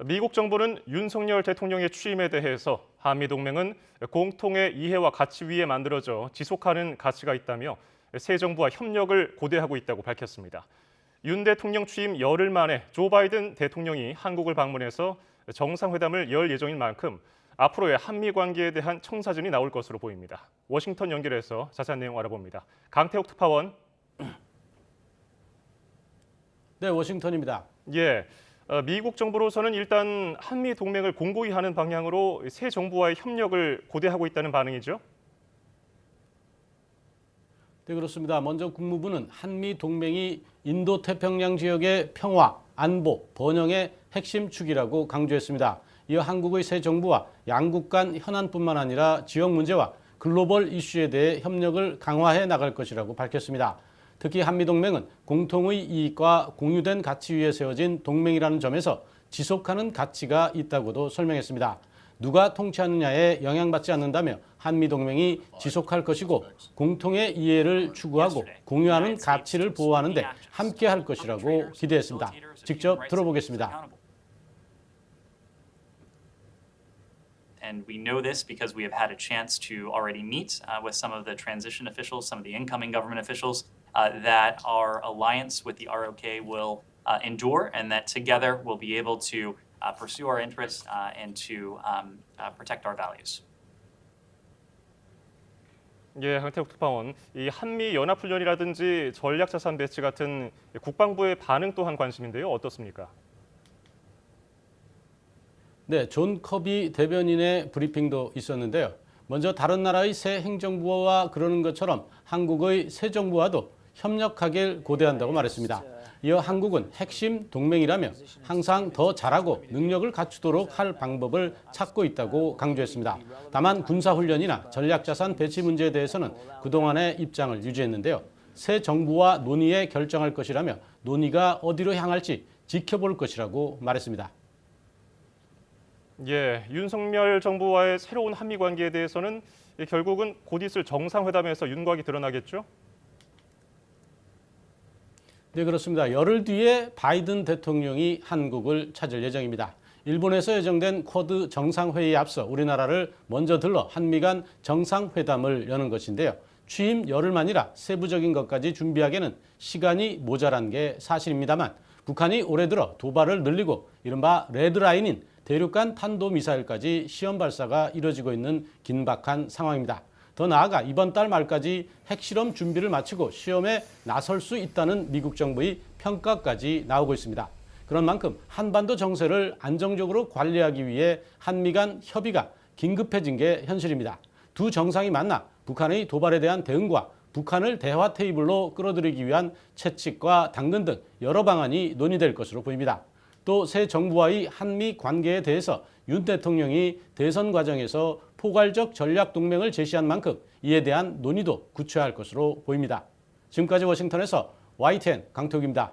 미국 정부는 윤석열 대통령의 취임에 대해서 한미동맹은 공통의 이해와 가치 위에 만들어져 지속하는 가치가 있다며 새 정부와 협력을 고대하고 있다고 밝혔습니다. 윤 대통령 취임 열흘 만에 조 바이든 대통령이 한국을 방문해서 정상회담을 열 예정인 만큼 앞으로의 한미 관계에 대한 청사진이 나올 것으로 보입니다. 워싱턴 연결해서 자세한 내용 알아봅니다. 강태욱 특파원. 네, 워싱턴입니다. 예. 미국 정부로서는 일단 한미 동맹을 공고히 하는 방향으로 새 정부와의 협력을 고대하고 있다는 반응이죠. 네, 그렇습니다. 먼저 국무부는 한미 동맹이 인도태평양 지역의 평화, 안보, 번영의 핵심 축이라고 강조했습니다. 이어 한국의 새 정부와 양국 간 현안뿐만 아니라 지역 문제와 글로벌 이슈에 대해 협력을 강화해 나갈 것이라고 밝혔습니다. 특히 한미동맹은 공통의 이익과 공유된 가치 위에 세워진 동맹이라는 점에서 지속하는 가치가 있다고도 설명했습니다. 누가 통치하느냐에 영향받지 않는다며 한미동맹이 지속할 것이고 공통의 이해를 추구하고 공유하는 가치를 보호하는 데 함께할 것이라고 기대했습니다. 직접 들어보겠습니다. And we know this because we have had a chance to already meet with some of the transition officials, some of the incoming government officials, that our alliance with the ROK will endure and that together we'll be able to pursue our interests and to protect our values. 예, 강태욱 특파원. 이 한미 연합훈련이라든지 전략자산 배치 같은 국방부의 반응 또한 관심인데요. 어떻습니까? 네, 존 커비 대변인의 브리핑도 있었는데요. 먼저 다른 나라의 새 행정부와 그러는 것처럼 한국의 새 정부와도 협력하길 고대한다고 말했습니다. 이어 한국은 핵심 동맹이라며 항상 더 잘하고 능력을 갖추도록 할 방법을 찾고 있다고 강조했습니다. 다만 군사훈련이나 전략자산 배치 문제에 대해서는 그동안의 입장을 유지했는데요. 새 정부와 논의에 결정할 것이라며 논의가 어디로 향할지 지켜볼 것이라고 말했습니다. 예, 윤석열 정부와의 새로운 한미 관계에 대해서는 결국은 곧 있을 정상회담에서 윤곽이 드러나겠죠? 네, 그렇습니다. 열흘 뒤에 바이든 대통령이 한국을 찾을 예정입니다. 일본에서 예정된 쿼드 정상회의에 앞서 우리나라를 먼저 들러 한미 간 정상회담을 여는 것인데요. 취임 열흘 만이라 세부적인 것까지 준비하기에는 시간이 모자란 게 사실입니다만 북한이 올해 들어 도발을 늘리고 이른바 레드라인인 대륙간 탄도미사일까지 시험 발사가 이뤄지고 있는 긴박한 상황입니다. 더 나아가 이번 달 말까지 핵실험 준비를 마치고 시험에 나설 수 있다는 미국 정부의 평가까지 나오고 있습니다. 그런 만큼 한반도 정세를 안정적으로 관리하기 위해 한미 간 협의가 긴급해진 게 현실입니다. 두 정상이 만나 북한의 도발에 대한 대응과 북한을 대화 테이블로 끌어들이기 위한 채찍과 당근 등 여러 방안이 논의될 것으로 보입니다. 또 새 정부와의 한미 관계에 대해서 윤 대통령이 대선 과정에서 포괄적 전략 동맹을 제시한 만큼 이에 대한 논의도 구체화할 것으로 보입니다. 지금까지 워싱턴에서 YTN 강태욱입니다.